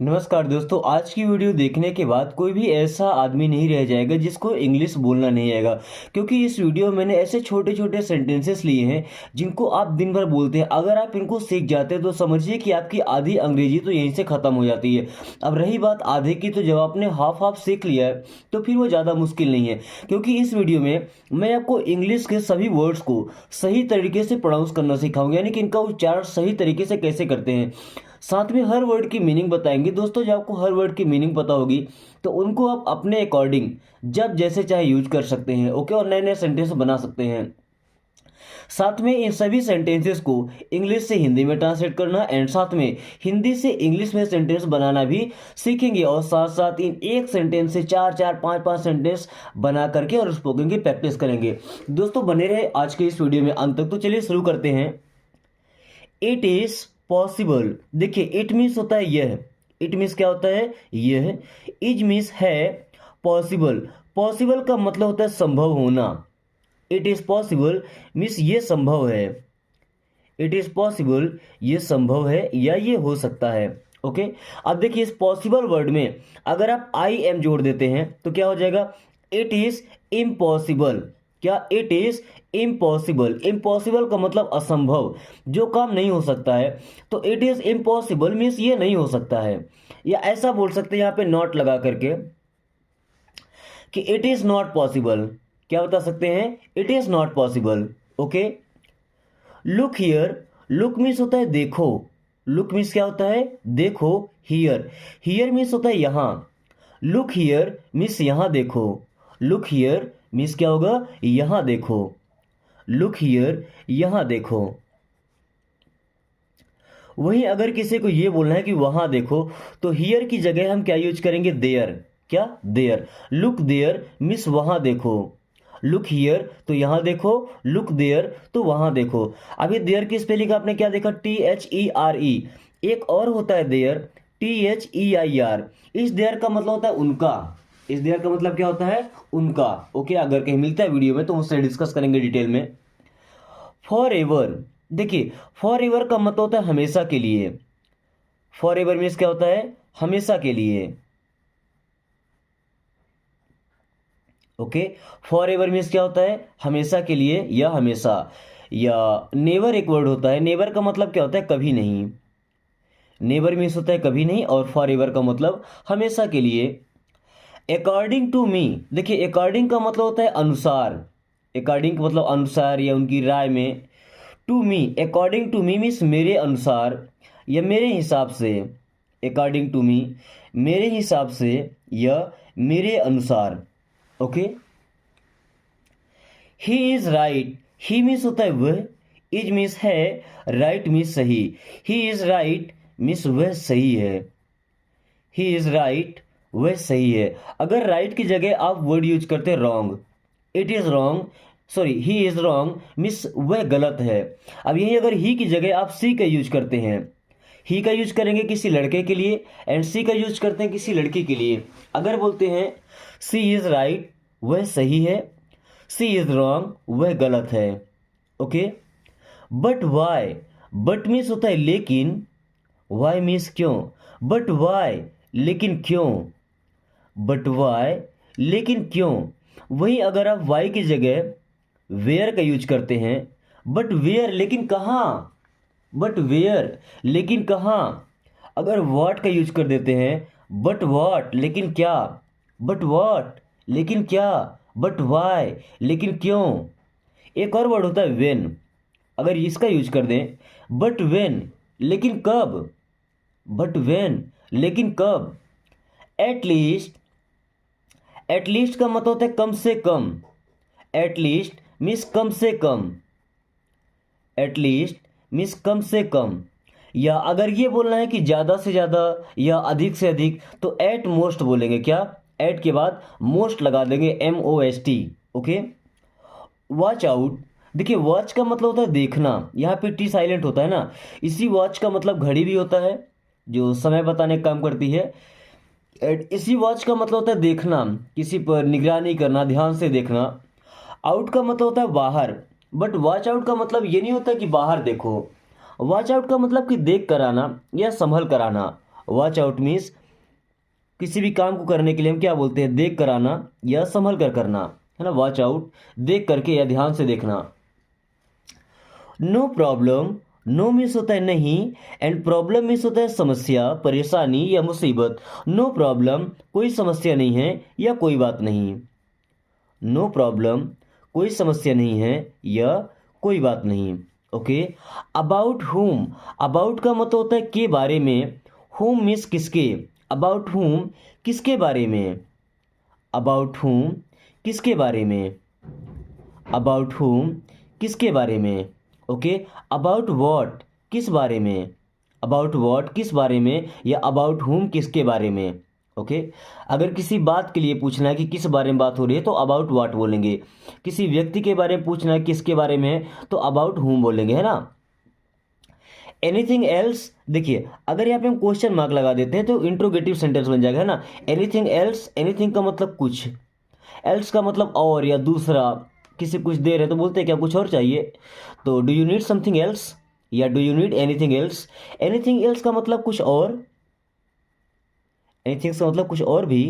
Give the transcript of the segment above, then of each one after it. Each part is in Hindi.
नमस्कार दोस्तों, आज की वीडियो देखने के बाद कोई भी ऐसा आदमी नहीं रह जाएगा जिसको इंग्लिश बोलना नहीं आएगा। क्योंकि इस वीडियो में मैंने ऐसे छोटे छोटे सेंटेंसेस लिए हैं जिनको आप दिन भर बोलते हैं। अगर आप इनको सीख जाते हैं तो समझिए कि आपकी आधी अंग्रेजी तो यहीं से ख़त्म हो जाती है। अब रही बात आधे की, तो जब आपने हाफ हाफ सीख लिया है तो फिर वो ज़्यादा मुश्किल नहीं है। क्योंकि इस वीडियो में मैं आपको इंग्लिश के सभी वर्ड्स को सही तरीके से प्रोनाउंस करना सिखाऊंगा, यानी कि इनका उच्चारण सही तरीके से कैसे करते हैं। साथ में हर वर्ड की मीनिंग बताएंगे। दोस्तों, जब आपको हर वर्ड की मीनिंग पता होगी तो उनको आप अपने अकॉर्डिंग जब जैसे चाहे यूज कर सकते हैं। ओके, और नए नए सेंटेंस बना सकते हैं। साथ में इन सभी सेंटेंसेस को इंग्लिश से हिंदी में ट्रांसलेट करना एंड साथ में हिंदी से इंग्लिश में सेंटेंस बनाना भी सीखेंगे। और साथ साथ इन एक सेंटेंस से चार चार पांच पांच सेंटेंस बना करके और स्पोकन की प्रैक्टिस करेंगे। दोस्तों, बने रहे आज के इस वीडियो में अंत तक। तो चलिए शुरू करते हैं। It is possible. देखिए, इट मीन्स होता है यह। इट मीन्स क्या होता है? यह। इज मीन्स है। पॉसिबल, पॉसिबल का मतलब होता है संभव होना। इट इज पॉसिबल मीन्स ये संभव है। इट इज पॉसिबल ये संभव है या ये हो सकता है। ओके, अब देखिए इस पॉसिबल वर्ड में अगर आप आई एम जोड़ देते हैं तो क्या हो जाएगा? It is impossible. क्या? It is impossible. इम्पॉसिबल का मतलब असंभव, जो काम नहीं हो सकता है। तो इट इज इम्पॉसिबल मीन्स ये नहीं हो सकता है। या ऐसा बोल सकते हैं यहाँ पे नॉट लगा करके कि इट इज नॉट पॉसिबल। क्या बता सकते हैं? It is not possible. Okay, look here. Look means होता है देखो। लुक मीन्स क्या होता है? देखो। हियर, हियर मीन्स होता है यहां। लुक हियर मीन्स यहां देखो। लुक हियर मीन्स क्या होगा? यहां देखो। लुक हियर, यहां देखो। वहीं अगर किसी को यह बोलना है कि वहां देखो, तो हियर की जगह हम क्या यूज करेंगे? देयर। क्या? देयर। लुक देयर मीन्स वहां देखो। लुक हियर तो यहां देखो, लुक देयर तो वहां देखो। अभी देयर की स्पेलिंग आपने क्या देखा? THERE। एक और होता है देयर, THEIR। इस देयर का मतलब होता है उनका। इस देयर का मतलब क्या होता है? उनका। ओके, अगर कहीं मिलता है वीडियो में तो उससे डिस्कस करेंगे डिटेल में। For ever. देखिए, फॉर एवर का मतलब होता है हमेशा के लिए। फॉर एवर मीन्स क्या होता है? हमेशा के लिए। ओके, फॉर एवर मीन्स क्या होता है? हमेशा के लिए या हमेशा। या नेवर एक वर्ड होता है। नेवर का मतलब क्या होता है? कभी नहीं। नेवर मीन्स होता है कभी नहीं, और फॉर एवर का मतलब हमेशा के लिए। According to me. देखिए, अकॉर्डिंग का मतलब होता है अनुसार। अकॉर्डिंग का मतलब अनुसार या उनकी राय में। To me, according to me means मेरे अनुसार या मेरे हिसाब से। अकॉर्डिंग टू मी मेरे हिसाब से या मेरे अनुसार। Okay, he is right. He means होता है वह। इज मीन्स है। राइट मीन्स सही। ही इज राइट मीन्स वह सही है। ही इज राइट, वह सही है। अगर राइट की जगह आप वर्ड यूज करते हैं wrong, it is wrong, sorry he is wrong means वह गलत है। अब यही अगर ही की जगह आप सी का यूज करते हैं, ही का यूज करेंगे किसी लड़के के लिए एंड सी का यूज करते हैं किसी लड़की के लिए। अगर बोलते हैं सी इज राइट, वह सही है। सी इज रॉन्ग, वह गलत है। Okay, but why. But means होता है लेकिन। वाई मीन्स क्यों। बट वाई, लेकिन क्यों। बट वाई, लेकिन क्यों। वही अगर आप वाई की जगह वेयर का यूज करते हैं, बट वेयर लेकिन कहाँ। बट वेयर लेकिन कहाँ। अगर व्हाट का यूज कर देते हैं, बट व्हाट लेकिन क्या। बट व्हाट लेकिन क्या। बट वाई लेकिन क्यों। एक और वर्ड होता है वेन। अगर इसका यूज कर दें, बट वेन लेकिन कब। बट वेन लेकिन कब। एटलीस्ट। एटलीस्ट का मतलब होता है कम से कम। एटलीस्ट मीन्स कम से कम। एटलीस्ट मीन्स कम से कम। या अगर ये बोलना है कि ज़्यादा से ज़्यादा या अधिक से अधिक, तो एट मोस्ट बोलेंगे। क्या? एट के बाद मोस्ट लगा देंगे, MOST। Okay, watch out. देखिए, वॉच का मतलब होता है देखना। यहाँ पे टी साइलेंट होता है ना। इसी वॉच का मतलब घड़ी भी होता है जो समय बताने का काम करती है। इसी वॉच का मतलब होता है देखना, किसी पर निगरानी करना, ध्यान से देखना। आउट का मतलब होता है बाहर। बट वॉच आउट का मतलब ये नहीं होता कि बाहर देखो। वॉच आउट का मतलब कि देख कर आना या संभल कर आना। वॉच आउट मीन्स किसी भी काम को करने के लिए हम क्या बोलते हैं, देख कर आना या संभल कर करना, है ना। वॉच आउट देख करके या ध्यान से देखना। नो प्रॉब्लम, नो मीन्स होता है नहीं, एंड प्रॉब्लम मीन्स होता है समस्या, परेशानी या मुसीबत। नो प्रॉब्लम कोई समस्या नहीं है या कोई बात नहीं। नो प्रॉब्लम कोई समस्या नहीं है या कोई बात नहीं। ओके। अबाउट हुम, अबाउट का मतलब होता है के बारे में, हुम मीन्स किसके, अबाउट हुम किसके बारे में, अबाउट हुम किसके बारे में, अबाउट हुम किसके बारे में। ओके। अबाउट वॉट किस बारे में, अबाउट वॉट किस बारे में, या अबाउट हुम किसके बारे में। ओके। अगर किसी बात के लिए पूछना है कि किस बारे में बात हो रही है तो अबाउट व्हाट बोलेंगे। किसी व्यक्ति के बारे में पूछना है किसके बारे में है तो अबाउट हुम बोलेंगे, है ना। एनीथिंग एल्स, देखिए अगर यहाँ पे हम क्वेश्चन मार्क लगा देते हैं तो इंट्रोगेटिव सेंटेंस बन जाएगा, है ना। एनीथिंग एल्स, एनीथिंग का मतलब कुछ, एल्स का मतलब और या दूसरा, किसी कुछ दे रहे तो बोलते हैं क्या कुछ और चाहिए, तो do you need something else या do you need anything else. Anything else का मतलब कुछ और, एनीथिंग का मतलब कुछ और भी।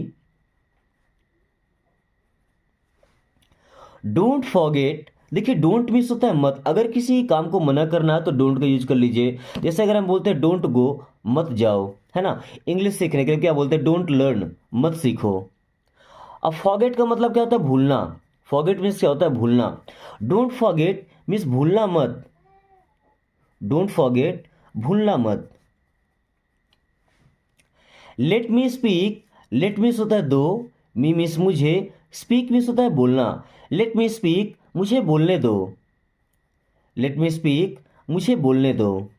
डोंट फॉरगेट, देखिए डोंट मीन्स होता है मत, अगर किसी काम को मना करना है तो डोंट का यूज कर लीजिए। जैसे अगर हम बोलते हैं डोंट गो, मत जाओ, है ना। इंग्लिश सीखने के लिए क्या बोलते हैं, डोंट लर्न, मत सीखो। अब फॉरगेट का मतलब क्या होता है, भूलना। फॉरगेट मीन्स क्या होता है, भूलना। डोंट फॉरगेट मीन्स भूलना मत, डोंट फॉरगेट भूलना मत। Let me speak, let means होता है दो, मी मीन्स मुझे, स्पीक मीन्स होता है बोलना। लेट मी स्पीक मुझे बोलने दो, लेट मी स्पीक मुझे बोलने दो,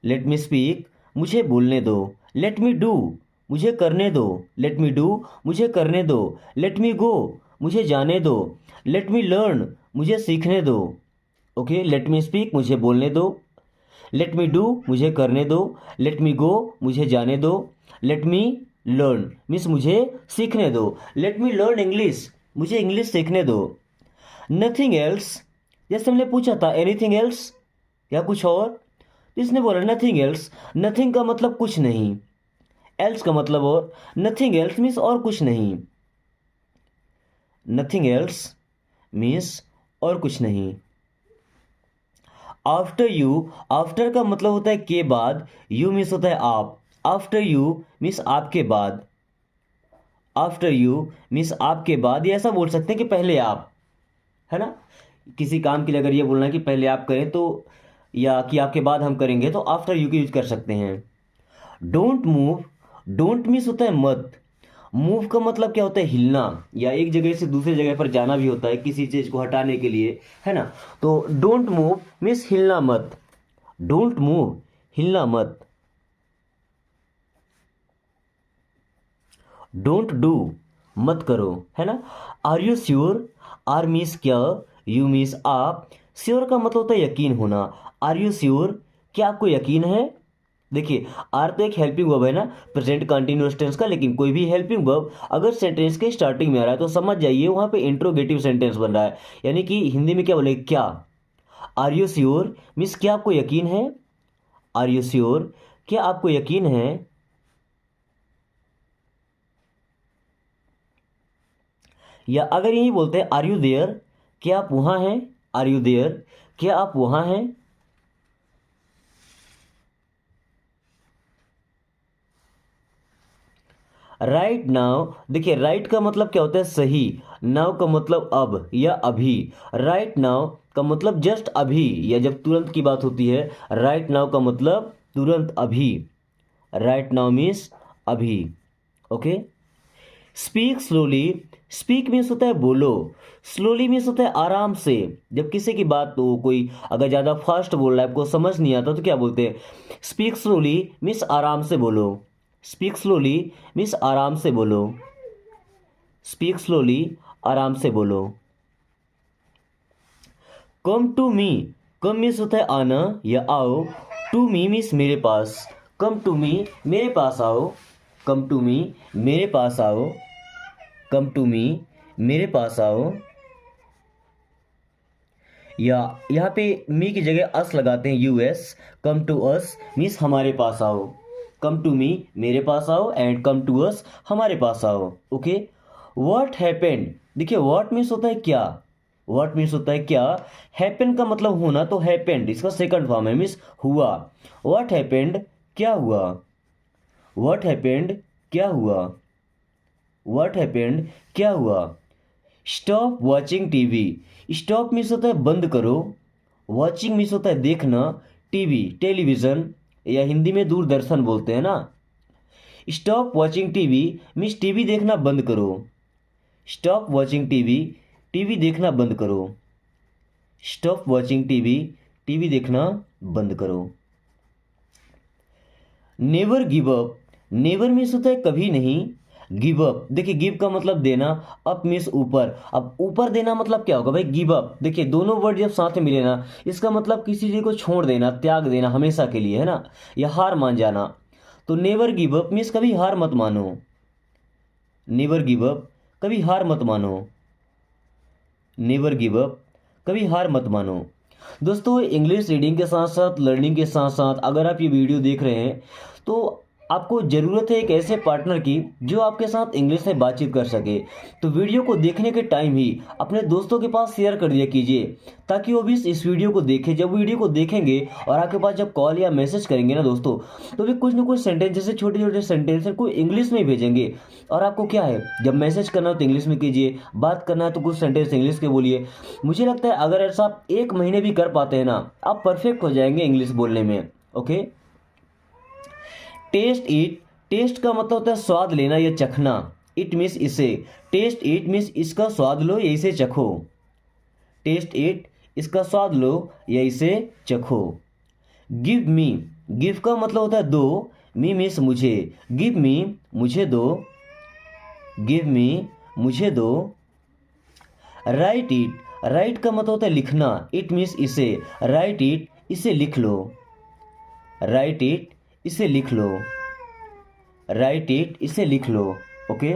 लेट मी स्पीक मुझे बोलने दो। लेट मी डू मुझे करने दो, लेट मी डू मुझे करने दो। लेट मी गो मुझे जाने दो, लेट मी लर्न मुझे सीखने दो। ओके। लेट मी स्पीक मुझे बोलने दो, लेट मी डू मुझे करने दो, लेट मी गो मुझे जाने दो, लेट मी लर्न मीन्स मुझे सीखने दो, लेट मी लर्न इंग्लिश मुझे इंग्लिश सीखने दो। नथिंग एल्स, जैसे हमने पूछा था एनीथिंग एल्स या कुछ और, इसने बोला नथिंग एल्स, नथिंग का मतलब कुछ नहीं, एल्स का मतलब और, नथिंग एल्स मीन्स और कुछ नहीं, नथिंग एल्स मीन्स और कुछ नहीं। आफ्टर यू, आफ्टर का मतलब होता है के बाद, यू मीन्स होता है आप, आफ्टर यू मीन्स आपके बाद, आफ्टर यू मीन्स आपके बाद, या ऐसा बोल सकते हैं कि पहले आप, है ना। किसी काम के लिए अगर ये बोलना है कि पहले आप करें तो, या कि आपके बाद हम करेंगे तो आफ्टर यू का यूज कर सकते हैं। डोंट मूव, डोंट मीन्स होता है मत, मूव का मतलब क्या होता है, हिलना, या एक जगह से दूसरी जगह पर जाना भी होता है किसी चीज को हटाने के लिए, है ना। तो डोंट मूव मीन्स हिलना मत, डोंट मूव हिलना मत। डोंट डू मत करो, है ना। Are you sure, are means क्या, यू मीन्स आप, श्योर का मतलब होता है यकीन होना। आर यू श्योर, क्या आपको यकीन है। देखिए आर तो एक हेल्पिंग वर्ब है ना, प्रेजेंट कंटिन्यूअस टेंस का, लेकिन कोई भी हेल्पिंग वर्ब अगर सेंटेंस के स्टार्टिंग में आ रहा है तो समझ जाइए वहां पे इंट्रोगेटिव सेंटेंस बन रहा है, यानी कि हिंदी में क्या बोले, क्या। आर यू श्योर मीन्स क्या आपको यकीन है, आर यू श्योर क्या आपको यकीन है। या अगर यही बोलते हैं आर यू देयर, क्या आप वहां हैं, आर यू देयर क्या आप वहां हैं। राइट नाउ, देखिए राइट का मतलब क्या होता है सही, नाउ का मतलब अब या अभी। राइट नाउ का मतलब जस्ट अभी, या जब तुरंत की बात होती है, राइट नाउ का मतलब तुरंत अभी, राइट नाउ मीन्स अभी। Okay. Speak slowly, speak means होता है बोलो, स्लोली मीन्स होता है आराम से। जब किसी की बात हो, कोई अगर ज़्यादा फास्ट बोल रहा है, आपको समझ नहीं आता तो क्या बोलते हैं, स्पीक स्लोली मीन्स आराम से बोलो, स्पीक स्लोली मीन्स आराम से बोलो, स्पीक स्लोली आराम से बोलो। Come to me, come means होता है आना या आओ, टू मी मीन्स मेरे पास, कम टू मी मेरे पास आओ, कम टू मी मेरे पास आओ, कम टू मी मेरे पास आओ। या यहाँ पे मी की जगह अस लगाते हैं, US, come to us means हमारे पास आओ, कम टू मी मेरे पास आओ, एंड कम टू अस हमारे पास आओ। ओके, व्हाट हैपेंड, देखिए व्हाट मीन्स होता है क्या, व्हाट मीन्स होता है क्या, हैपन का मतलब होना, तो हैपेंड इसका सेकंड फॉर्म है, मीन्स हुआ। व्हाट हैपेंड क्या हुआ, व्हाट हैपेंड क्या हुआ, व्हाट हैपेंड क्या हुआ। Stop watching TV, stop means होता है बंद करो, वॉचिंग मीन्स होता है देखना, टीवी टेलीविज़न या हिंदी में दूरदर्शन बोलते हैं ना। Stop watching TV means TV देखना बंद करो, स्टॉप वॉचिंग टीवी टीवी देखना बंद करो, स्टॉप वॉचिंग टीवी टीवी देखना बंद करो। Never give up, never means होता है कभी नहीं, गिव अप देखिए गिव का मतलब देना, अप मीन्स ऊपर, अब ऊपर देना मतलब क्या होगा भाई, गिव अप। देखिए दोनों वर्ड जब साथ में मिले ना, इसका मतलब किसी चीज़ को छोड़ देना, त्याग देना हमेशा के लिए, है ना, या हार मान जाना। तो नेवर गिव अप मीन्स कभी हार मत मानो, नेवर गिव अप कभी हार मत मानो, नेवर गिव अप कभी हार मत मानो। दोस्तों इंग्लिश रीडिंग के साथ साथ लर्निंग के साथ साथ अगर आप ये वीडियो देख रहे हैं तो आपको ज़रूरत है एक ऐसे पार्टनर की जो आपके साथ इंग्लिश में बातचीत कर सके। तो वीडियो को देखने के टाइम ही अपने दोस्तों के पास शेयर कर दिया कीजिए, ताकि वो भी इस वीडियो को देखें। जब वीडियो को देखेंगे और आपके पास जब कॉल या मैसेज करेंगे ना दोस्तों, तो भी कुछ ना कुछ सेंटेंस, जैसे छोटे छोटे सेंटेंस को इंग्लिश में भेजेंगे। और आपको क्या है, जब मैसेज करना हो तो इंग्लिश में कीजिए, बात करना है तो कुछ सेंटेंस इंग्लिश के बोलिए। मुझे लगता है अगर ऐसा आप 1 महीने भी कर पाते हैं ना, आप परफेक्ट हो जाएंगे इंग्लिश बोलने में। ओके, टेस्ट इट, टेस्ट का मतलब होता है स्वाद लेना या चखना, इट मीन्स इसे, टेस्ट इट मीन्स इसका स्वाद लो या इसे चखो, टेस्ट इट इसका स्वाद लो या इसे चखो। गिव मी, गिव का मतलब होता है दो, मी मीन्स मुझे, गिव मी मुझे दो, गिव मी मुझे दो। राइट इट, राइट का मतलब होता है लिखना, इट मीन्स इसे, राइट इट इसे लिख लो, राइट इट इसे लिख लो, राइट इट इसे लिख लो। Okay,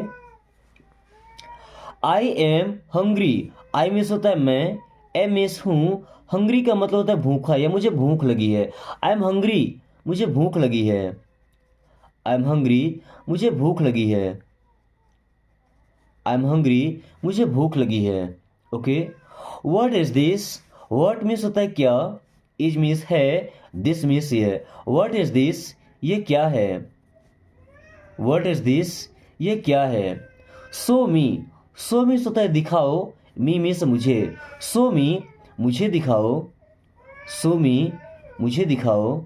I am hungry, I means होता है मैं, एम मीन्स हूँ, हंग्री का मतलब होता है भूखा या मुझे भूख लगी है। आई एम हंग्री मुझे भूख लगी है, आई एम हंग्री मुझे भूख लगी है, आई एम हंग्री मुझे भूख लगी है। Okay, what is this, what means होता है क्या, इज मीन्स है, दिस मीन्स ये। व्हाट इज दिस ये क्या है, व्हाट इज दिस ये क्या है। सो मी, सो मीन्स होता है दिखाओ, मी मीन्स मुझे, सो मी मुझे दिखाओ, सो मी मुझे दिखाओ,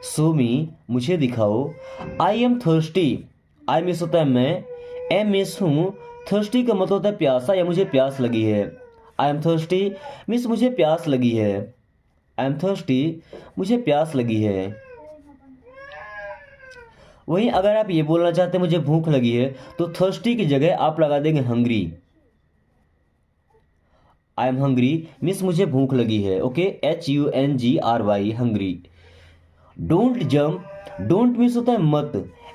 सो मी मुझे दिखाओ। I am thirsty, I means होता है मैं, एम मीन्स हूँ, थर्स्टी का मतलब होता है प्यासा या मुझे प्यास लगी है। आई एम थर्स्टी मीन्स मुझे प्यास लगी है, आई एम थर्स्टी मुझे प्यास लगी है। वहीं अगर आप ये बोलना चाहते हैं मुझे भूख लगी है, तो थर्स्टी की जगह आप लगा देंगे hungry, I am hungry means मुझे भूख लगी है। Okay, HUNGRY hungry. Don't jump, don't means होता है मत,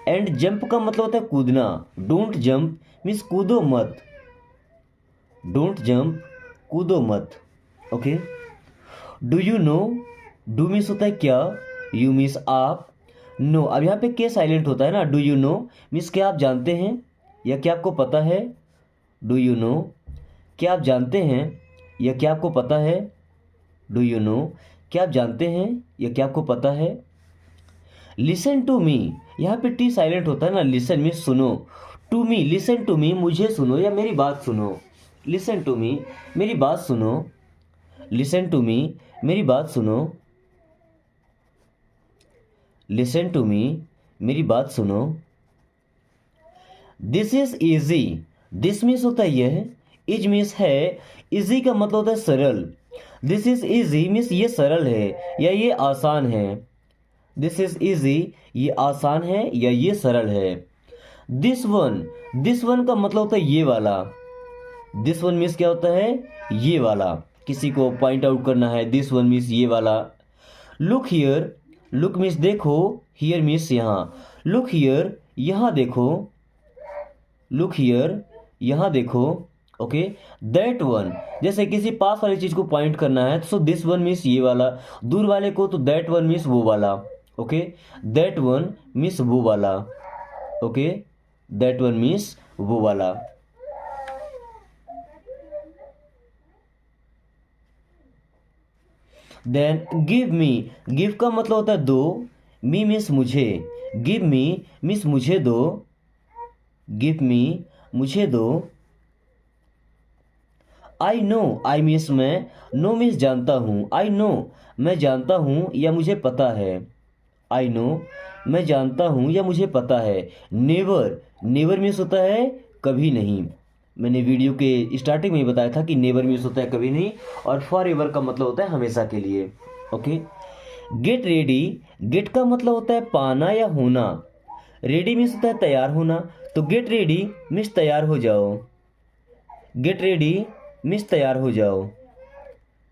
एंड जंप का मतलब होता है कूदना, डोंट जंप मीन्स कूदो मत, डोंट जंप कूदो मत। Okay, do you know, do means होता है क्या, यू मीन्स आप, नो अब यहाँ पे के साइलेंट होता है ना, डू यू नो मीन्स क्या आप जानते हैं या क्या आपको पता है, डू यू नो क्या आप जानते हैं या क्या आपको पता है, डू यू नो क्या आप जानते हैं या क्या आपको पता है। लिसन टू मी, यहाँ पे टी साइलेंट होता है ना, लिसन मीन्स सुनो, to me listen to me मुझे सुनो या मेरी बात सुनो, लिसन टू मी मेरी बात सुनो, लिसन टू मी मेरी बात सुनो, लिसन टू मी मेरी बात सुनो। This is easy, this means होता है यह, इज मीन्स है, इजी का मतलब होता है सरल, दिस इज ईजी मीन्स ये सरल है या ये आसान है, दिस इज ईजी ये आसान है या ये सरल है। दिस वन, दिस वन का मतलब होता है ये वाला, दिस वन मीन्स क्या होता है, ये वाला, किसी को पॉइंट आउट करना है, दिस वन मीन्स ये वाला। लुक हियर, लुक मीन्स देखो, हियर मीन्स यहाँ, लुक हियर यहाँ देखो, लुक हियर यहाँ देखो। ओके, दैट वन जैसे किसी पास वाली चीज़ को पॉइंट करना है, सो दिस वन मीन्स ये वाला, दूर वाले को तो दैट वन मीन्स वो वाला। ओके, दैट वन मीन्स वो वाला। ओके, दैट वन मीन्स वो वाला। देन गिव मी, गिव का मतलब होता है दो, मी मीन्स मुझे, गिव मी मीन्स मुझे दो, गिव मी मुझे दो। आई नो, आई मीन्स मैं, नो मीन्स जानता हूँ, आई नो मैं जानता हूँ या मुझे पता है, आई नो मैं जानता हूँ या मुझे पता है। नेवर, नेवर मीन्स होता है कभी नहीं। मैंने वीडियो के स्टार्टिंग में ही बताया था कि नेवर मीन्स होता है कभी नहीं, और फॉर एवर का मतलब होता है हमेशा के लिए। ओके, गेट रेडी, गेट का मतलब होता है पाना या होना, रेडी मीन्स होता है तैयार होना, तो गेट रेडी मीन्स तैयार हो जाओ, गेट रेडी मीन्स तैयार हो जाओ,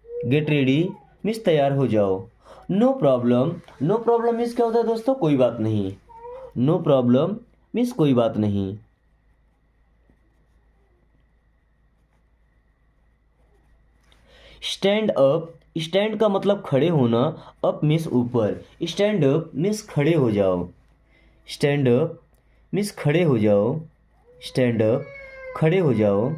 गेट रेडी मीन्स तैयार हो जाओ। No problem, no problem means क्या होता है दोस्तों, कोई बात नहीं, नो प्रॉब्लम मीन्स कोई बात नहीं। स्टैंड अप, स्टैंड का मतलब खड़े होना, अप मीन्स ऊपर, स्टैंड अप मीन्स खड़े हो जाओ, स्टैंड अप मीन्स खड़े हो जाओ, स्टैंड अप खड़े हो जाओ।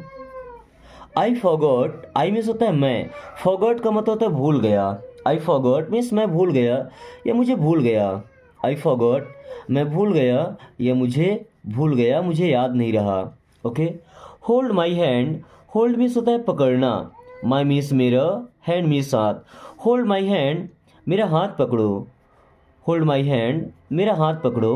आई फॉगॉट, आई मीन्स होता है मैं, फॉगॉट का मतलब होता है भूल गया, आई फॉगॉट मीन्स मैं भूल गया या मुझे भूल गया, आई फॉगॉट मैं भूल गया या मुझे भूल गया, मुझे याद नहीं रहा। Okay, hold my hand, hold means होता है पकड़ना, माई मीन्स मेरा, हैंड मीन्स हाथ, होल्ड माई हैंड मेरा हाथ पकड़ो, होल्ड माई हैंड मेरा हाथ पकड़ो,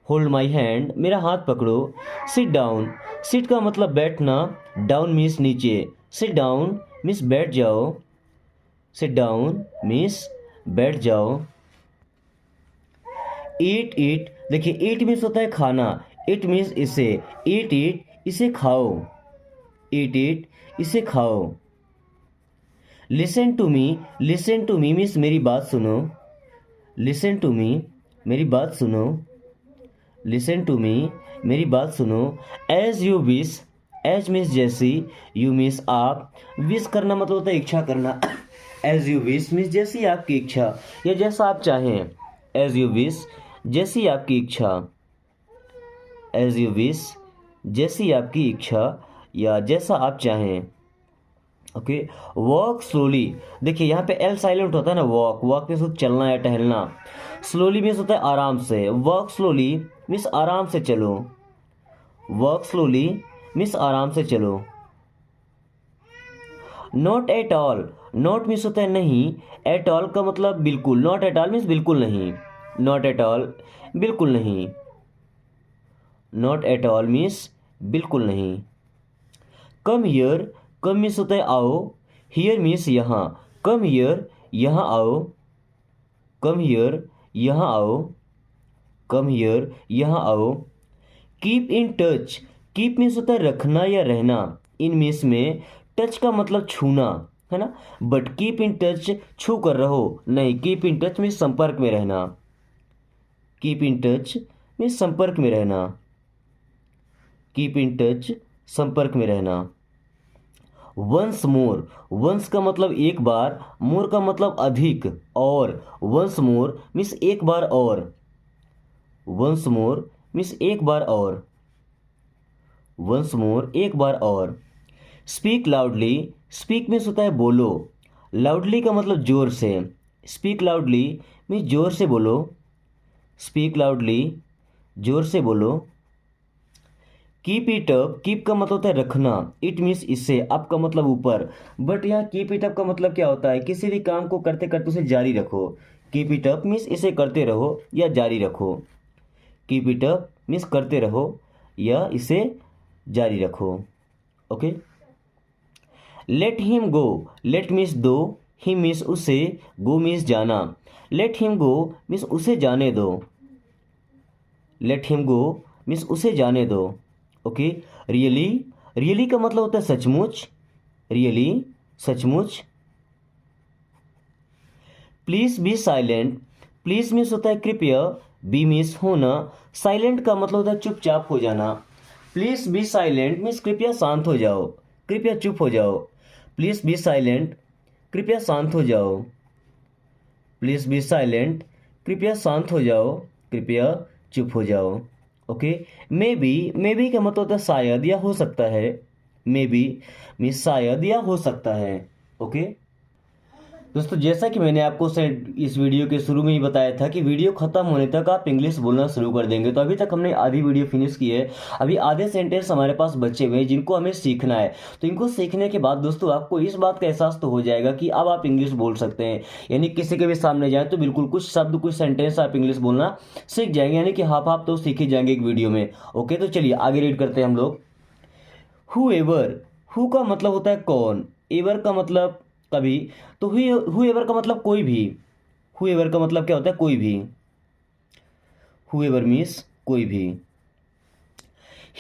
होल्ड माई हैंड मेरा हाथ पकड़ो। सिट डाउन, सिट का मतलब बैठना, डाउन मीन्स नीचे, सिट डाउन मीन्स बैठ जाओ, सिट डाउन मीन्स बैठ जाओ। ईट, ईट देखिए, ईट मीन्स होता है खाना, इट मीन्स इसे, ईट ईट इसे खाओ, ईट ईट इसे खाओ। Listen to me, listen to me means मेरी बात सुनो, लिसन टू मी मेरी बात सुनो, लिसन टू मी मेरी बात सुनो। As you wish, as means जैसी, यू मीन्स आप, विश करना मतलब होता है इच्छा करना, एज यू विश मीन्स जैसी आपकी इच्छा या जैसा आप चाहें, एज यू विश जैसी आपकी इच्छा, एज यू विश जैसी आपकी इच्छा या जैसा आप चाहें। ओके, वॉक स्लोली, देखिए यहाँ पे एल साइलेंट होता है ना, वॉक, वॉक मीन्स चलना या टहलना, स्लोली मीन्स होता है आराम से, वॉक स्लोली मीन्स आराम से चलो, वॉक स्लोली मीन्स आराम से चलो। Not at all, not means होता है नहीं, एट ऑल का मतलब बिल्कुल, नॉट एट ऑल मीन्स बिल्कुल नहीं, नॉट एट ऑल बिल्कुल नहीं, नॉट एट ऑल मीन्स बिल्कुल नहीं। कम हियर, कम मीन्स होता है आओ, हियर मीन्स यहाँ, कम हियर यहाँ आओ, कम हियर यहाँ आओ, कम हियर यहाँ आओ। Keep in touch, keep means होता है रखना या रहना, इन मीन्स में, टच का मतलब छूना है ना, बट कीप इन टच छू कर रहो नहीं, कीप इन टच मीन्स संपर्क में रहना, कीप इन टच मीन्स संपर्क में रहना, कीप इन टच संपर्क में रहना। वंस मोर, वंस का मतलब एक बार, मोर का मतलब अधिक और, वंस मोर मीन्स एक बार और, वंस मोर मीन्स एक बार और, वंस मोर एक बार और। स्पीक लाउडली, स्पीक मीन्स होता है बोलो, लाउडली का मतलब जोर से, स्पीक लाउडली मीन्स जोर से बोलो, स्पीक लाउडली जोर से बोलो। कीप इट अप, कीप का मतलब होता है रखना, इट मीन्स इससे, अप का मतलब ऊपर, बट यहाँ कीप इट अप का मतलब क्या होता है, किसी भी काम को करते करते उसे जारी रखो, कीप इट अप मीन्स इसे करते रहो या जारी रखो, कीप इट अप मीन्स करते रहो या इसे जारी रखो। Okay, let him go, let means दो, हिम मीन्स उसे, गो मीन्स जाना, लेट हिम गो मीन्स उसे जाने दो, लेट हिम गो मीन्स उसे जाने दो। ओके, रियली, रियली का मतलब होता है सचमुच, रियली सचमुच। Please be silent, please means होता है कृपया, बी मीन्स होना, साइलेंट का मतलब होता है चुपचाप हो जाना, प्लीज बी साइलेंट मीन्स कृपया शांत हो जाओ, कृपया चुप हो जाओ, प्लीज बी साइलेंट कृपया शांत हो जाओ। प्लीज़ बी साइलेंट, कृपया शांत हो जाओ, कृपया चुप हो जाओ। ओके, मे बी का मतलब होता है शायद या हो सकता है। मे बी मीन्स शायद या हो सकता है। ओके दोस्तों, जैसा कि मैंने आपको इस वीडियो के शुरू में ही बताया था कि वीडियो खत्म होने तक आप इंग्लिश बोलना शुरू कर देंगे। तो अभी तक हमने आधी वीडियो फिनिश की है, अभी आधे सेंटेंस हमारे पास बचे हुए हैं जिनको हमें सीखना है। तो इनको सीखने के बाद दोस्तों आपको इस बात का एहसास तो हो जाएगा कि अब आप इंग्लिश बोल सकते हैं। यानी किसी के भी सामने जाए तो बिल्कुल कुछ शब्द कुछ सेंटेंस आप इंग्लिश बोलना सीख जाएंगे, यानी कि हाफ हाफ तो सीख ही जाएंगे एक वीडियो में। ओके, तो चलिए आगे रीड करते हैं हम लोग। हु एवर, हु का मतलब होता है कौन, एवर का मतलब कभी। तो हु एवर का मतलब कोई भी। हु एवर का मतलब क्या होता है, कोई भी। हु एवर मीन्स कोई भी।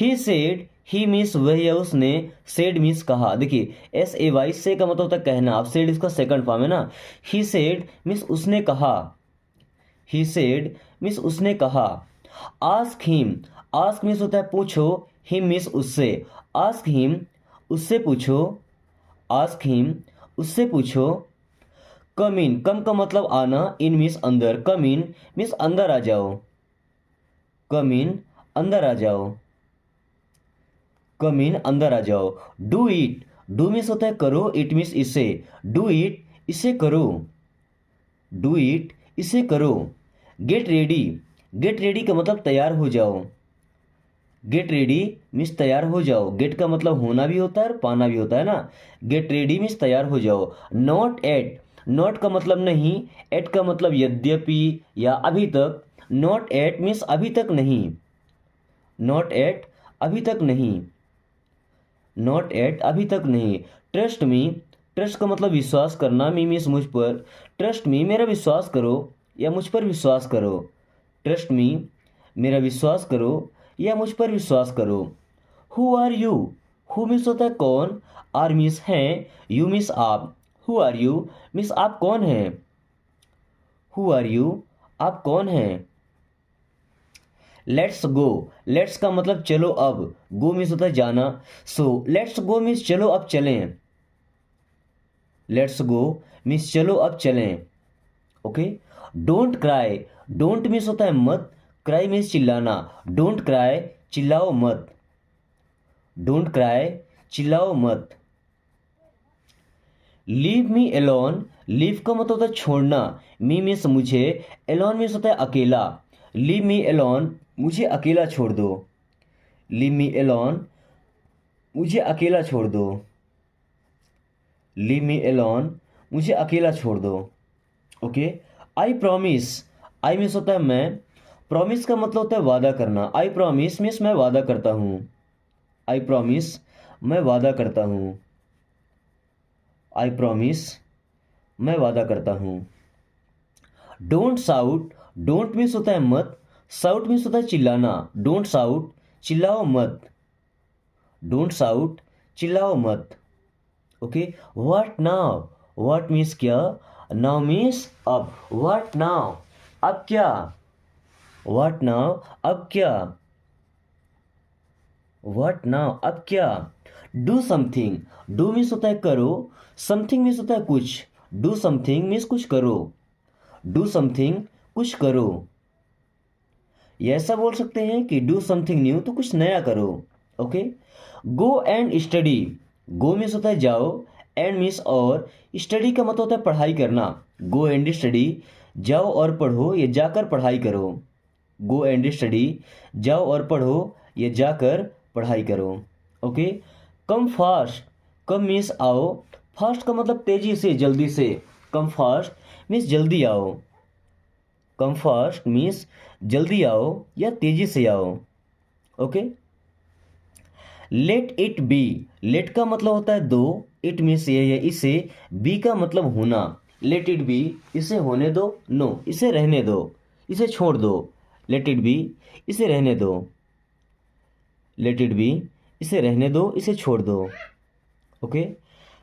ही सेड, ही मीन्स वह या उसने, सेड मीन्स कहा। देखिए एस ए वाई से का मतलब होता है कहना, अब सेड इसका सेकंड फॉर्म है ना। ही सेड मीन्स उसने कहा, ही सेड मीन्स उसने कहा। आस्क हिम, आस्क मीन्स होता है पूछो, हिम मीन्स उससे। आस्क हिम उससे पूछो, आस्क हिम उससे पूछो। कम इन, कम का मतलब आना, इन मीन्स अंदर, कम इन मीन्स अंदर आ जाओ, कम इन अंदर आ जाओ, कम इन अंदर आ जाओ। डू इट, डू मीन्स होता है करो, इट मीन्स इसे। डू इट इसे करो, डू इट इसे करो। गेट रेडी, गेट रेडी का मतलब तैयार हो जाओ। गेट रेडी मीन्स तैयार हो जाओ। गेट का मतलब होना भी होता है और पाना भी होता है ना। गेट रेडी मीन्स तैयार हो जाओ। नॉट एट, नॉट का मतलब नहीं, एट का मतलब यद्यपि या अभी तक। नॉट एट मीन्स अभी तक नहीं, नॉट एट अभी तक नहीं, नॉट एट अभी तक नहीं। ट्रस्ट मी, ट्रस्ट का मतलब विश्वास करना, मी मीन्स मुझ पर। ट्रस्ट मी मेरा विश्वास करो या मुझ पर विश्वास करो। ट्रस्ट मी मेरा विश्वास करो या मुझ पर विश्वास करो। Who are you, who means होता है कौन, आर मीन्स हैं, यू मीन्स आप। हु आर यू मीन्स आप कौन हैं, हु आर यू आप कौन हैं। लेट्स गो, लेट्स का मतलब चलो अब, गो मीन्स होता है जाना। सो लेट्स गो मीन्स चलो अब चलें, लेट्स गो मीन्स चलो अब चलें। Okay, don't cry, don't means होता है मत, क्राई मीन्स चिल्लाना। डोंट क्राई चिल्लाओ मत, डोंट क्राई चिल्लाओ मत। लीव मी एलोन, लीव का मतलब होता है छोड़ना, मी मीन्स मुझे, एलोन मीन्स होता है अकेला। लीव मी एलोन मुझे अकेला छोड़ दो, लीव मी एलोन मुझे अकेला छोड़ दो, लीव मी एलोन मुझे अकेला छोड़ दो। Okay, I promise, I means होता है मैं, प्रॉमिस का मतलब होता है वादा करना। आई प्रॉमिस मीन्स मैं वादा करता हूँ, आई प्रॉमिस मैं वादा करता हूँ, आई प्रॉमिस मैं वादा करता हूँ। डोंट साउट, डोंट मीन्स होता है मत, साउट मीन्स होता है चिल्लाना। डोंट साउट चिल्लाओ मत, डोंट साउट चिल्लाओ मत। Okay, what now, what means क्या, नाउ मीन्स अब। व्हाट नाउ अब क्या, व्हाट नाउ अब क्या, व्हाट नाउ अब क्या। डू समथिंग, डू मीन्स होता है करो, समथिंग मीन्स होता है कुछ। डू समथिंग मीन्स कुछ करो, डू समथिंग कुछ करो। ये ऐसा बोल सकते हैं कि डू समथिंग न्यू, तो कुछ नया करो। Okay, go and study, go means होता है जाओ, एंड मीन्स और, स्टडी का मतलब होता है पढ़ाई करना। गो एंड स्टडी जाओ और पढ़ो या जाकर पढ़ाई करो। गो एंड स्टडी जाओ और पढ़ो या जाकर पढ़ाई करो। Okay, come fast, come means आओ, फास्ट का मतलब तेजी से जल्दी से। कम फास्ट मीन्स जल्दी आओ, कम फास्ट मीन्स जल्दी आओ या तेजी से आओ। Okay, let it be, let का मतलब होता है दो, इट मीन्स ये या इसे, बी का मतलब होना। लेट इट बी इसे होने दो, नो इसे रहने दो, इसे छोड़ दो। लेट इट बी इसे रहने दो, लेट इट बी इसे रहने दो, इसे छोड़ दो। ओके,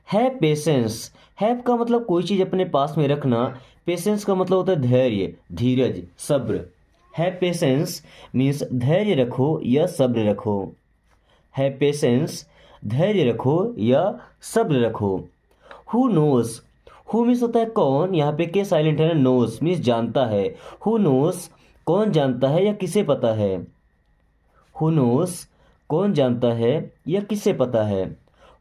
हैव पेशेंस, हैव का मतलब कोई चीज़ अपने पास में रखना, पेशेंस का मतलब होता है धैर्य, धीरज, सब्र। हैव पेशेंस मीन्स धैर्य रखो या सब्र रखो। हैव पेशेंस धैर्य रखो या सब्र रखो। हु नोज, हु मीन्स होता है कौन, यहाँ पे के साइलेंट है ना, नोस मीन्स जानता है। हु नोस कौन जानता है या किसे पता है। हु नोस कौन जानता है या किसे पता है।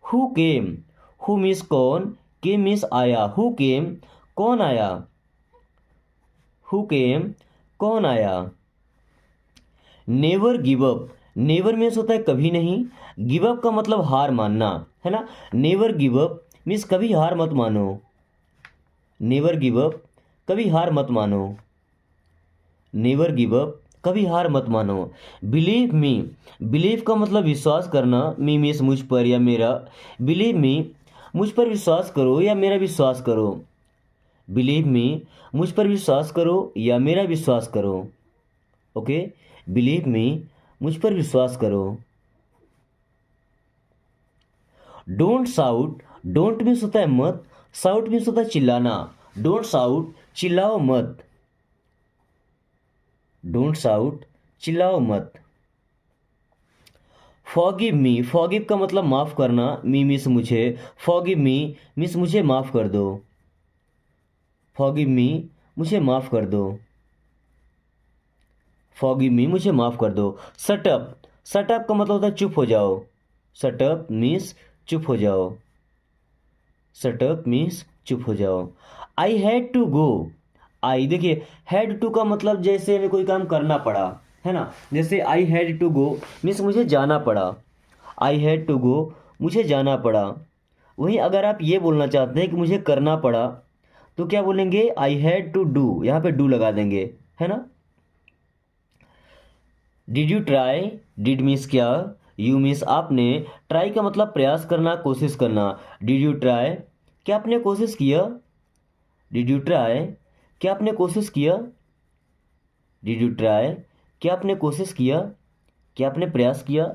हु केम, हु मीन्स कौन, केम मीन्स आया। हु केम कौन आया। हु केम कौन आया। Never give up, never means होता है कभी नहीं, गिव अप का मतलब हार मानना है ना। नेवर गिव अप मीन्स कभी हार मत मानो। नेवर गिव अप कभी हार मत मानो। नेवर गिव अप कभी हार मत मानो। बिलीव मी, बिलीव का मतलब विश्वास करना, मी मीन्स मुझ पर या मेरा। बिलीव मी मुझ पर विश्वास करो या मेरा विश्वास करो। बिलीव मी मुझ पर विश्वास करो या मेरा विश्वास करो। ओके, बिलीव मी मुझ पर विश्वास करो। डोंट साउट, डोंट मीन्स होता है मत, साउट मीन्स होता है चिल्लाना। डोंट साउट चिल्लाओ मत। डोंट साउट चिल्लाओ मत। फॉरगिव मी, फॉरगिव का मतलब माफ करना, मी मिस मुझे। फॉरगिव मी मिस मुझे माफ कर दो। फॉरगिव मी मुझे माफ कर दो। फॉरगिव मी मुझे माफ कर दो। शट अप, शट अप का मतलब होता है चुप हो जाओ। शट अप मीन्स चुप हो जाओ। शट अप मीन्स चुप हो जाओ। आई हैड टू गो, आई देखिए हैड टू का मतलब जैसे हमें कोई काम करना पड़ा है ना, जैसे I had to go means मुझे जाना पड़ा। आई हैड टू गो मुझे जाना पड़ा। वहीं अगर आप ये बोलना चाहते हैं कि मुझे करना पड़ा, तो क्या बोलेंगे, आई हैड टू डू, यहाँ पे डू लगा देंगे, है ना। Did you try, did means क्या, यू मीन्स आपने, ट्राई का मतलब प्रयास करना, कोशिश करना। डिड यू ट्राई क्या आपने कोशिश किया। डिड यू ट्राई क्या आपने कोशिश किया। डिड यू ट्राई क्या आपने कोशिश किया, क्या आपने प्रयास किया।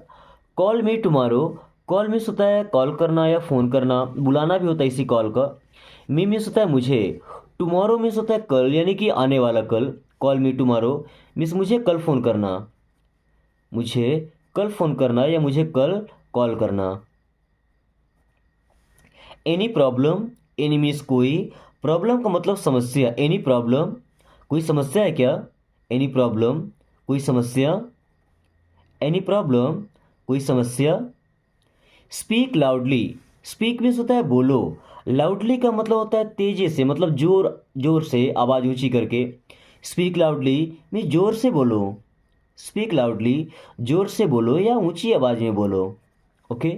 Call me tomorrow, call means होता है कॉल करना या फ़ोन करना, बुलाना भी होता है इसी कॉल का। मी मीन्स होता है मुझे। टुमारो मीन्स होता है कल, यानी कि आने वाला कल। कॉल मी टुमारो मीन्स मुझे कल फ़ोन करना। मुझे कल फ़ोन करना या मुझे कल कॉल करना। एनी प्रॉब्लम, एनी मीन्स कोई, प्रॉब्लम का मतलब समस्या। एनी प्रॉब्लम कोई समस्या है क्या। एनी प्रॉब्लम कोई समस्या। एनी प्रॉब्लम कोई समस्या। स्पीक लाउडली, स्पीक मीन्स होता है बोलो। लाउडली का मतलब होता है तेजी से, मतलब जोर जोर से आवाज़ ऊंची करके। स्पीक लाउडली मीन्स जोर से बोलो। स्पीक लाउडली जोर से बोलो या ऊंची आवाज़ में बोलो। Okay.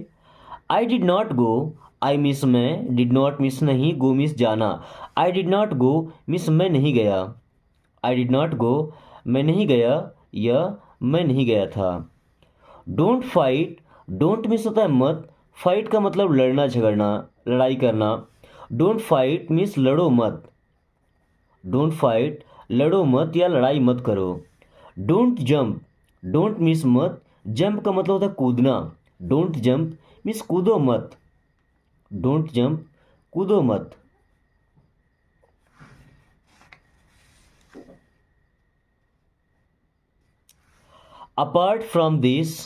I did not go, I miss मैं, डिड नॉट मिस नहीं, गो मिस जाना। I did not go miss मैं नहीं गया। आई डिड नॉट गो मैं नहीं गया या मैं नहीं गया था। डोंट फाइट, डोंट मिस होता है मत, फाइट का मतलब लड़ना झगड़ना, लड़ाई करना। डोंट फाइट मीन्स लड़ो मत। डोंट फाइट लड़ो मत या लड़ाई मत करो। डोंट जंप, डोंट मिस मत, जंप का मतलब होता है कूदना। डोंट जंप मीन्स कूदो मत। डोंट जंप कूदो मत। Apart from this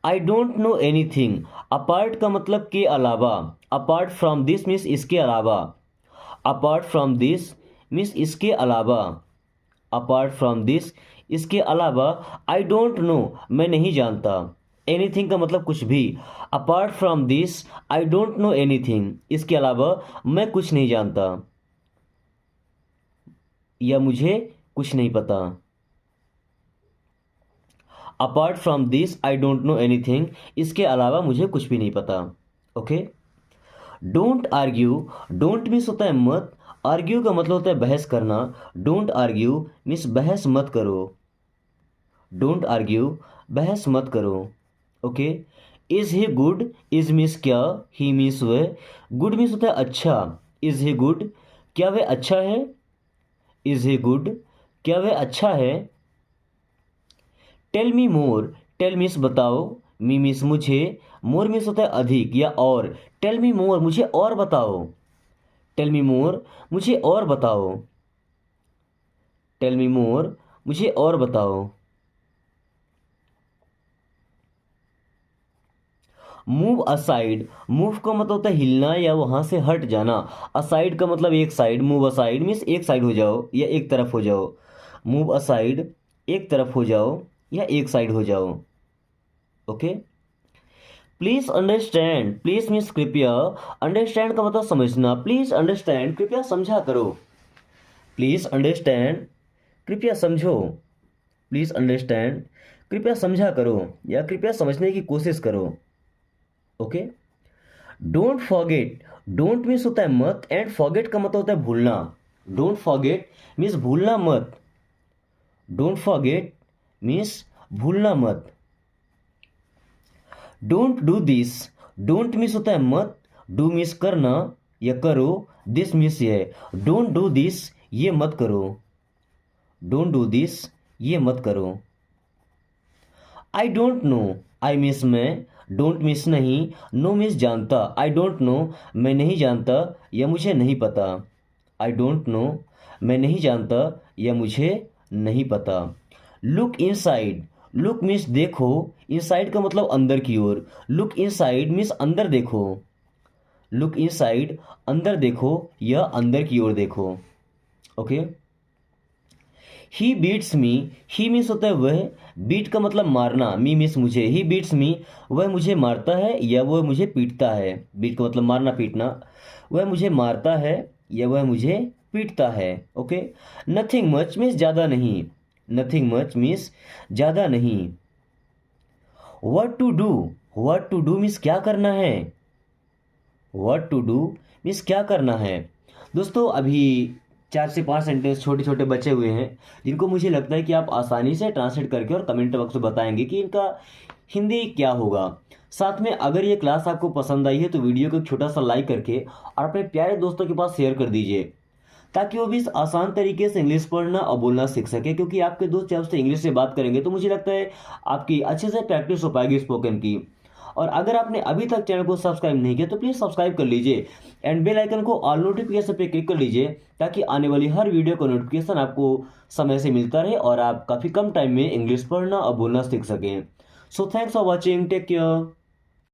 I don't know anything, apart का मतलब के अलावा। अपार्ट फ्रॉम दिस मीन्स इसके अलावा। अपार्ट फ्रॉम दिस मीन्स इसके अलावा। अपार्ट फ्रॉम दिस इसके अलावा। आई डोंट नो मैं नहीं जानता। एनीथिंग का मतलब कुछ भी। Apart from this I don't know anything, इसके अलावा मैं कुछ नहीं जानता या मुझे कुछ नहीं पता। Apart from this I don't know anything, इसके अलावा मुझे कुछ भी नहीं पता। Okay. Don't argue, don't means होता है मत, आर्ग्यू का मतलब होता है बहस करना। डोंट आर्ग्यू मीन्स बहस मत करो। डोंट आर्ग्यू बहस मत करो। Okay. Is he good, is means क्या, ही मीन्स वह, गुड मीन्स होता है अच्छा। इज ही गुड क्या वह अच्छा है। इज ही गुड क्या वह अच्छा है। टेल मी मोर, टेल मीन्स बताओ, मी मीन्स मुझे, मोर मीन्स होता है अधिक या और। टेल मी मोर मुझे और बताओ। टेल मी मोर मुझे और बताओ। टेल मी मोर मुझे और बताओ। मूव असाइड, मूव का मतलब होता है हिलना या वहां से हट जाना। असाइड का मतलब एक साइड, मूव असाइड मीन्स एक साइड हो जाओ या एक तरफ हो जाओ। मूव असाइड एक तरफ हो जाओ या एक साइड हो जाओ। Okay. Please understand, please means कृपया, अंडरस्टैंड का मतलब समझना। प्लीज अंडरस्टैंड कृपया समझा करो। प्लीज अंडरस्टैंड कृपया समझो। प्लीज अंडरस्टैंड कृपया समझा करो या कृपया समझने की कोशिश करो। Okay. Don't forget, don't means होता है मत एंड फॉरगेट का मतलब होता है भूलना। डोंट फॉरगेट मीन्स भूलना मत। डोंट फॉरगेट मीन्स भूलना मत। Don't do this, don't means होता है मत, डू मीन्स करना या करो, दिस मीन्स ये। डोंट डू दिस, ये मत करो। डोंट डू दिस, ये मत करो। I don't know, I means मैं, डोंट मीन्स नहीं, नो मीन्स जानता। आई डोंट नो, मैं नहीं जानता या मुझे नहीं पता। आई डोंट नो, मैं नहीं जानता या मुझे नहीं पता। लुक इनसाइड, लुक मीन्स देखो, इनसाइड का मतलब अंदर की ओर। लुक इनसाइड मीन्स अंदर देखो। लुक इनसाइड अंदर देखो या अंदर की ओर देखो। ओके। ही बीट्स मी, ही मीन्स होता है वह, बीट का मतलब मारना, मी मीन्स मुझे। ही बीट्स मी, वह मुझे मारता है या वह मुझे पीटता है। बीट का मतलब मारना पीटना। वह मुझे मारता है या वह मुझे पीटता है। ओके। नथिंग मच मीन्स ज़्यादा नहीं। नथिंग मच मीन्स ज़्यादा नहीं। What to do, what to do means क्या करना है। व्हाट टू डू मीन्स क्या करना है। दोस्तों अभी 4 से 5 सेंटेंस छोटे छोटे बचे हुए हैं जिनको मुझे लगता है कि आप आसानी से ट्रांसलेट करके और कमेंट बॉक्स में बताएंगे कि इनका हिंदी क्या होगा। साथ में अगर ये क्लास आपको पसंद आई है तो वीडियो को एक छोटा सा लाइक करके और अपने प्यारे दोस्तों के पास शेयर कर दीजिए ताकि वो भी इस आसान तरीके से इंग्लिश पढ़ना और बोलना सीख सके, क्योंकि आपके दोस्त जब आपसे इंग्लिश से बात करेंगे तो मुझे लगता है आपकी अच्छे से प्रैक्टिस हो पाएगी स्पोकन की। और अगर आपने अभी तक चैनल को सब्सक्राइब नहीं किया तो प्लीज़ सब्सक्राइब कर लीजिए एंड बेल आइकन को ऑल नोटिफिकेशन पे क्लिक कर लीजिए ताकि आने वाली हर वीडियो का नोटिफिकेशन आपको समय से मिलता रहे और आप काफ़ी कम टाइम में इंग्लिश पढ़ना और बोलना सीख सकें। So thanks for watching, take care.